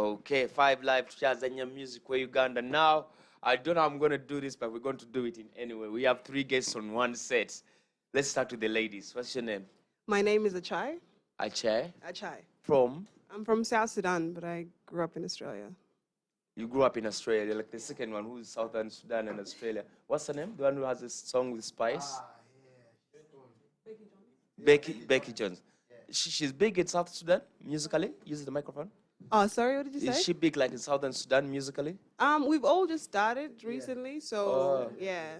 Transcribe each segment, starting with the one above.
Okay, 5 Live Chazanya Music where Uganda. Now, I don't know how I'm going to do this, but we're going to do it in anyway. We have 3 guests on one set. Let's start with the ladies. What's your name? My name is Achai. Achai? Achai. From? I'm from South Sudan, but I grew up in Australia. You grew up in Australia. You're like the second one who's Southern Sudan and Australia. What's her name? The one who has a song with Spice? Becky Jones. She's big in South Sudan musically. Use the microphone. Oh, sorry, what did you say? Is she big like in Southern Sudan musically? We've all just started recently, so yeah.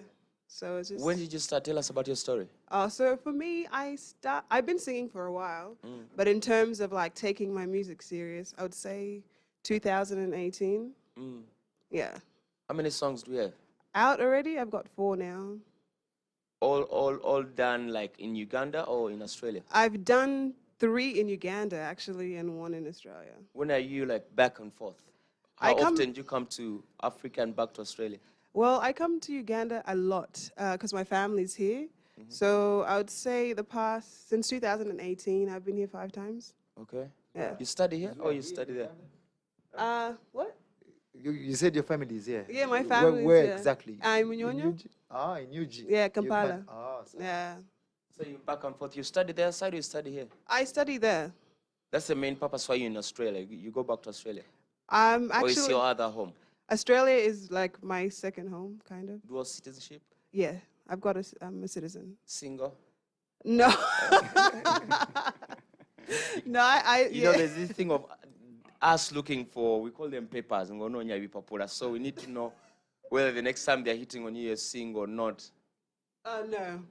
So it's just. When did you start? Tell us about your story. So for me, I've been singing for a while, but in terms of like taking my music serious, I would say 2018. Yeah. How many songs do you have? Out already? I've got 4 now. All done like in Uganda or in Australia? I've done 3 in Uganda actually, and 1 in Australia. When are you like back and forth? How often do you come to Africa and back to Australia? Well, I come to Uganda a lot because my family's here. So I would say since 2018, I've been here 5 times. Okay. Yeah. You study here or you study there? What? You said your family is here? Yeah, my family Where is here. exactly? I'm in Nyonyo. In Uji. Yeah, Kampala. So Yeah. So you back and forth. You study there side or you study here? I study there. That's the main purpose why you're in Australia. You go back to Australia? Actually, or is your other home? Australia is like my second home, kind of. Dual citizenship? Yeah, I'm a citizen. Single? No. No, You know, there's this thing of us looking for, we call them papers, so we need to know whether the next time they're hitting on you, you're single or not. No.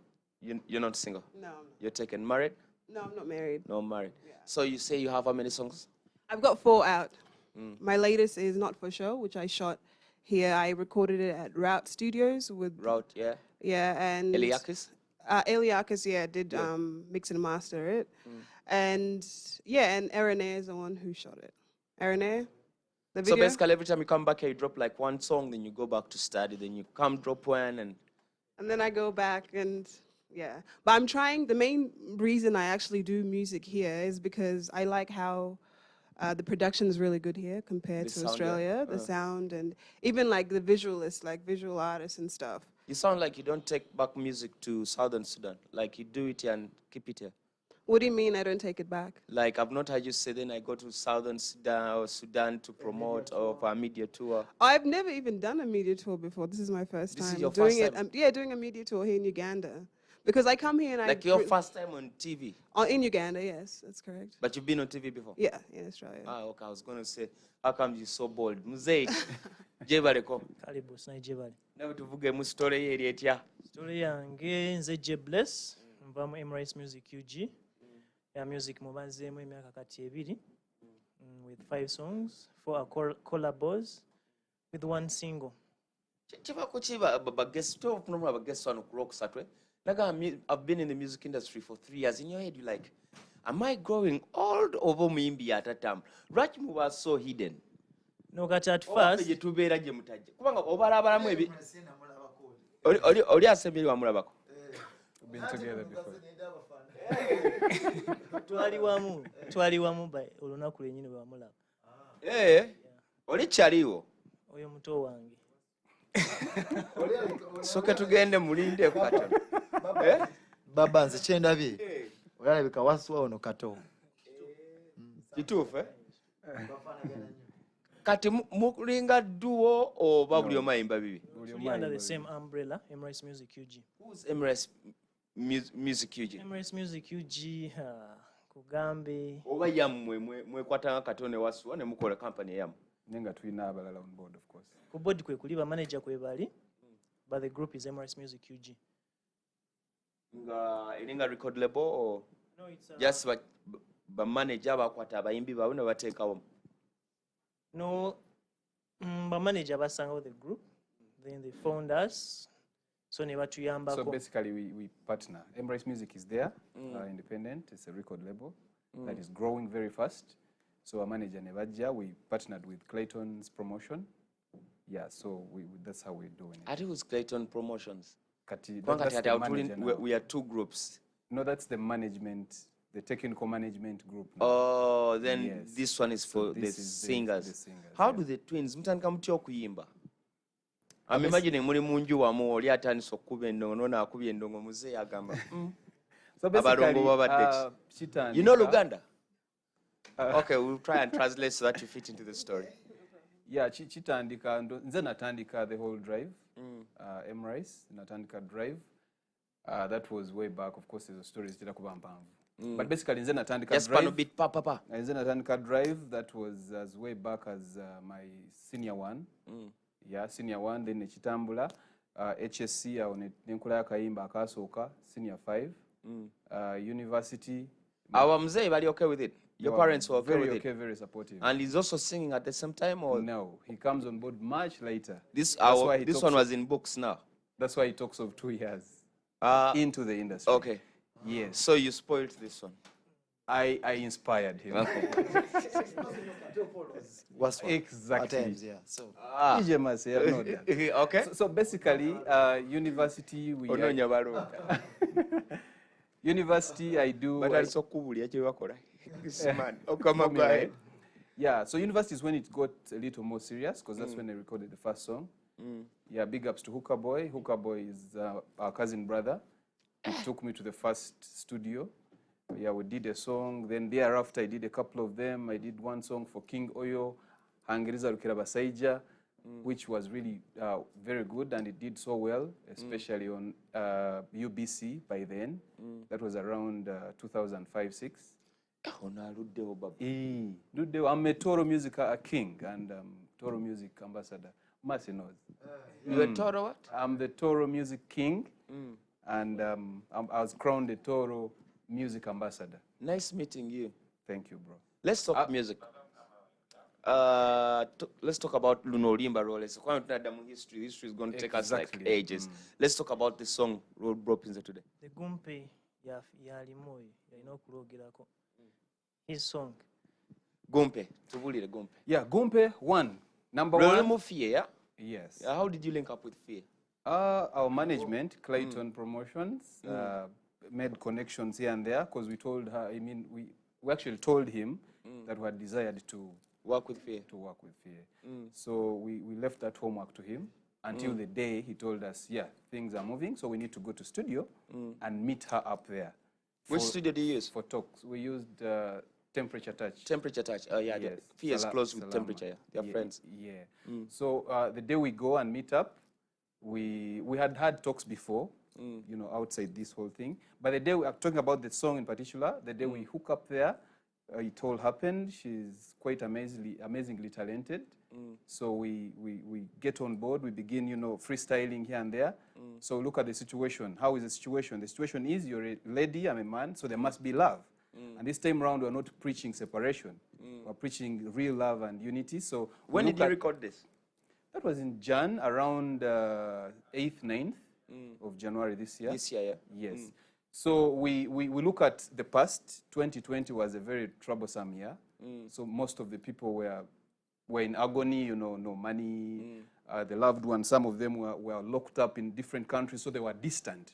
You're not single? No, I'm not. You're taken. Married? No, I'm not married. No, married. Yeah. So you say you have how many songs? I've got 4 out. My latest is Not For Show, which I shot here. I recorded it at Route Studios with... Route, yeah. Yeah, and... Eliakis? Eliakis, yeah, did mix and master it. And, yeah, and Aaronair is the one who shot it. Aaronair, the video. So basically every time you come back here, you drop like 1 song, then you go back to study, then you come drop 1 and... And then I go back and, yeah. But I'm trying, the main reason I actually do music here is because I like how the production is really good here compared to Australia. The sound and even like the visualists, like visual artists and stuff. You sound like you don't take back music to Southern Sudan. Like you do it here and keep it here. What do you mean I don't take it back? Like I've not heard you say then I go to Southern Sudan or Sudan to promote or for a media tour. I've never even done a media tour before. This is my first time. This is your doing first time? Yeah, doing a media tour here in Uganda. Because I come here and like your first time on TV? In Uganda, yes, that's correct. But you've been on TV before? Yeah, in Australia. Okay, I was going to say, how come you're so bold? Muzei, jebaleko. Karibu, sinai jebale. Nawe tuvuge mu story ye eri etya? Story yange nze Jebless, nva mu Emrice Music UG. Ya music mubanzeemu emyaka kati 2 with 5 songs, 4 collabos with 1 single. I've been in the music industry for 3 years. In your head, you're like, am I growing old over Mimbi at that time? Rachimu was so hidden. No, kati at first. We've been together before. Twali wamu by olunaku lwennyini bwe wamulaba. Oli kyaliwo? Oyo muto wange. Soke tugende mulinde ku katono. Baba nze kyendabye olabika wasuwa ono kato. Kituufu kati mulinga duo oba buli omu ayimba bibi? We under the same umbrella, Emrice Music UG. Who's Emrice Music UG? Emrice Music UG, GUMPE. Oba yammwe mwekwatanga katone wasuwa ne mukola company yammwe? Nenga tulina abalala on board, of course. Ku board kwe kuli ba manager kwe bali, but the group is Emrice Music UG. Ininga record label or no, it's just ba manager bakwata abayimbi baabwe ne bateekawo? No, ba manager basangawo the group, then they found us. So basically we partner. Emrice Music is there, independent. It's a record label that is growing very fast. So our manager Nevaja, we partnered with Clayton's promotion. Yeah, so that's how we're doing it. I think it was Clayton Promotions. That's the manager now. We are 2 groups. No, that's the management the technical management group now. Oh, then Yes. this one is for the this is singers. the singers, How yeah. do the twins mutandika mutya okuyimba? I'm Basi- imagining muri munju wamu oli atandise okukuba endongo nona akubye endongo muzeeyi agamba So abalongo basically, babadde Chitandika, you know Luganda? Okay, we'll try and translate so that you fit into the story. Yeah, Chitandika, nze natandika the whole drive, Emrice, natandika drive. That was way back, of course, there's a story zitira kuba mpanvu. But basically, nze natandika Just pan a drive. bit pa. Nze natandika drive, that was as way back as my senior one. Yeah, senior one, then nechitambula. HSC, nenkola yakayimba akasooka, senior 5. University. Our muzeeyi bali okay with it? Your parents were okay very with okay, it? very supportive. And he's also singing at the same time? Or No, he comes on board much later. this why he this talks one of- was in books now? That's why he talks of 2 years into the industry. Okay. Yes. So you spoiled this one. I inspired him. Worst one. Exactly. At times, yeah. So DJ must have known that. Okay. So basically, university, Ononya balongo. university, I do. Batandise okubulya kye bakola. Simani. Okama Formula, bae. eh? Yeah, so university is when it got a little more serious, because that's when I recorded the first song. Yeah, big ups to Hooker Boy. Hooker Boy is our cousin brother. He took me to the first studio. Yeah, we did a song. Then thereafter, I did a couple of them. I did one song for King Oyo, Hangiriza Lukira Basaija, which was really very good, and it did so well, especially on UBC by then. That was around 2005-06. Ono aluddewo baba. I'm a Toro Music king and Toro Music ambassador. Mercy knows. You a Toro what? I'm the Toro Music king, and I was crowned the Toro Music ambassador. Nice meeting you. Thank you, bro. Let's talk music. Let's talk about Luno Limba Roles. History. History is going to take us like Exactly. ages. Let's talk about the song Road Bropins today. The GUMPE yalimoyo yalina okulogerako. His song. Gumpe. Tubulire Gumpe. Yeah, Gumpe, one. Number Lolo one. mu Fear, yeah? Yes. How did you link up with Fear? Our management, Clayton Promotions, made connections here and there, because we told her, we actually told him that we had desired to Work with Fear. work with Fear. So we left that homework to him until the day he told us, yeah, things are moving, so we need to go to studio and meet her up there. Which studio do you use? For talks. We used Temperature Touch. Temperature Touch. Oh, yeah. Yes. Fear is close with Salama. Temperature. Yeah. They're Yeah, friends. Yeah. So the day we go and meet up, we had talks before, outside this whole thing. But the day we are talking about the song in particular, the day we hook up there, it all happened. She's quite amazingly talented. So we get on board. We begin, freestyling here and there. So look at the situation. How is the situation? The situation is you're a lady, I'm a man, so there must be love. And this time around, we're not preaching separation. We're preaching real love and unity. So When did you record this? That was in Jan, around 8th, 9th of January this year. This year, yeah. Yes. So we look at the past. 2020 was a very troublesome year. So most of the people were in agony, no money. The loved ones, some of them were locked up in different countries, so they were distant.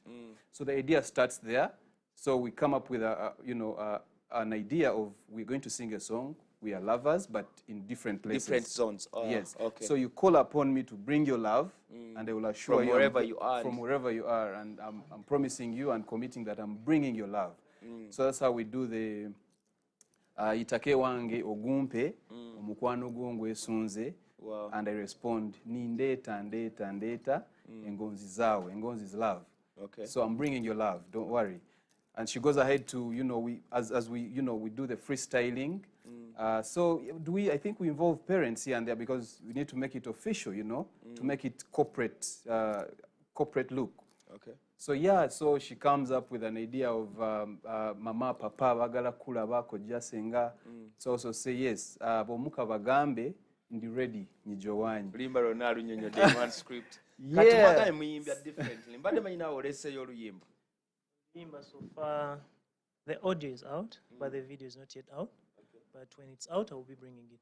So the idea starts there. So we come up with an idea of we're going to sing a song. We are lovers, but in different places. Different zones. Oh, Yes. Okay. So you call upon me to bring your love, and I will assure From you wherever you are. From wherever you are, and I'm promising you and committing that I'm bringing your love. So that's how we do the itake wange ogumpe omukwano gwo esunze. Wow. And I respond ndeta engonzi zawe. Engonzi is love. Okay. So I'm bringing your love. Don't worry. And she goes ahead to we do the freestyling. So I think we involve parents here and there, because we need to make it official, to make it corporate look. Okay. So yeah, so she comes up with an idea of mama, papa, bagala kula bako jasenga. So also say yes, bomuka bagambe ndi ready nyijo wanyi. Limba lona alunyonyodde one script. Yeah. Kati mwagaye muyimbya differently. Mbadde manyi naawe oleseeyo oluyimba. So far, the audio is out, but the video is not yet out. But when it's out, I will be bringing it.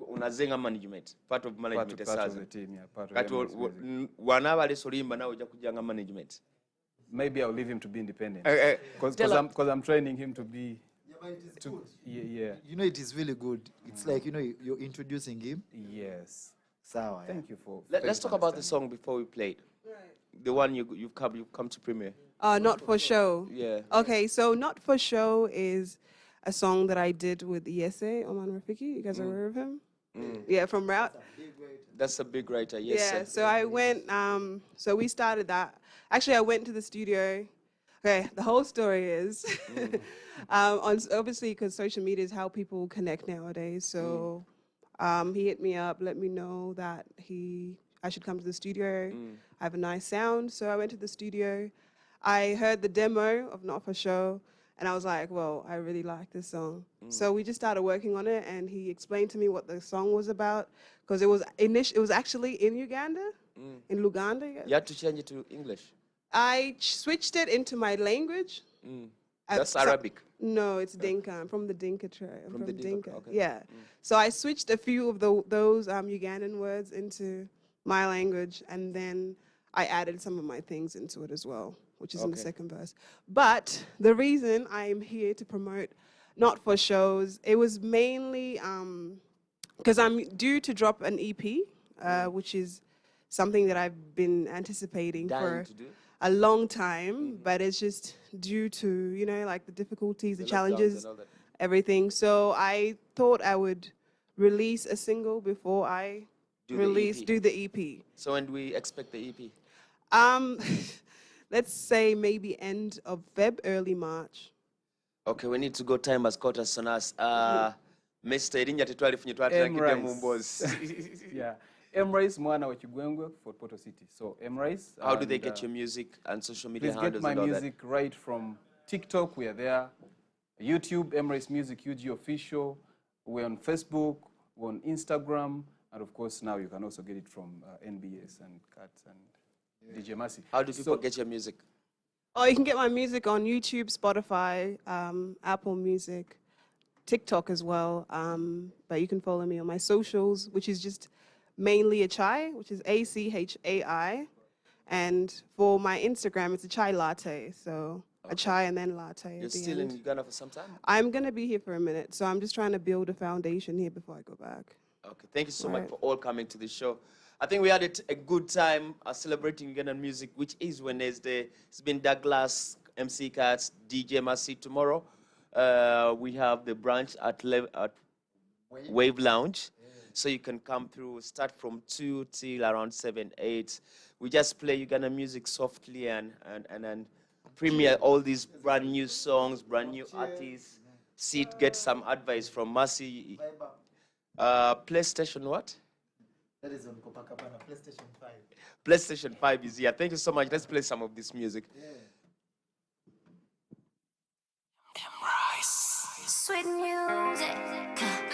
Unazenga management. Part of management Part of esaze. the team, yeah. Part of Kati the music. wanaaba leso oluyimba naawe ojja kujjanga management. maybe I'll leave him to be independent. Tell I'm training him to be. Yeah, but it is good. Yeah. You know, it is really good. It's like, you know, you're introducing him. Yes. Sawa, yeah. Thank you for. Let's talk about the song before we play it. The one you've come to premiere. Not for show. Yeah. Okay, so Not for Show is a song that I did with Yese Oman Rafiki. You guys are aware of him? Yeah, from Route. That's a big writer. Yes, Yeah, sir. so I went, so we started that. Actually, I went to the studio. Okay, the whole story is, obviously, because social media is how people connect nowadays. So he hit me up, let me know that I should come to the studio. I have a nice sound. So I went to the studio. I heard the demo of Not for Show, and I was like, well, I really like this song. So we just started working on it, and he explained to me what the song was about, because it was actually in Uganda, in Luganda. You had to change it to English. I switched it into my language. That's So- Arabic. No, it's Dinka. I'm from the Dinka tribe. I'm From the Dinka, okay. Yeah. So I switched a few of those Ugandan words into my language, and then I added some of my things into it as well, which is in the Okay. second verse. But the reason I'm here to promote Not for Shows, it was mainly because I'm due to drop an EP, which is something that I've been anticipating Dying for to do. a long time, but it's just due to, you know, like the difficulties, the lockdowns challenges, and all that. everything. So I thought I would release a single before I Do the EP. do the EP. So when do we expect the EP? Let's say maybe end of Feb, early March. Okay, we need to go. Time has caught us on us. Mr. Erinnya tetwalifunye twatulagidde mu mboozi. Yeah. Emrice mwana wa Kigwengwe for Porto City. So Emrice. How do they get your music and social media Please get handles my and all music right from TikTok. We are there. YouTube, Emrice Music UG Official. We're on Facebook. We're on Instagram. And of course, now you can also get it from NBS and Cats and DJ Massey. That? How do people get your music? Oh, you can get my music on YouTube, Spotify, Apple Music, TikTok as well. But you can follow me on my socials, which is just mainly a chai, which is ACHAI. And for my Instagram, it's a chai latte. So a chai and then latte. You're at the still end. in Uganda for some time? I'm going to be here for a minute. So I'm just trying to build a foundation here before I go back. Okay, thank you so much Right. for all coming to the show. I think we had a good time celebrating Ugandan music, which is Wednesday. It's been Douglas, MC Cats, DJ Massey. Tomorrow, we have the brunch at Wave Lounge. So you can come through, start from 2 till around 7, 8. We just play Ugandan music softly and premiere all these brand new songs, brand new artists. Sit, get some advice from Massey. PlayStation what? That is on Copacabana, PlayStation 5. PlayStation 5 is here. Thank you so much. Let's play some of this music. Sweet music.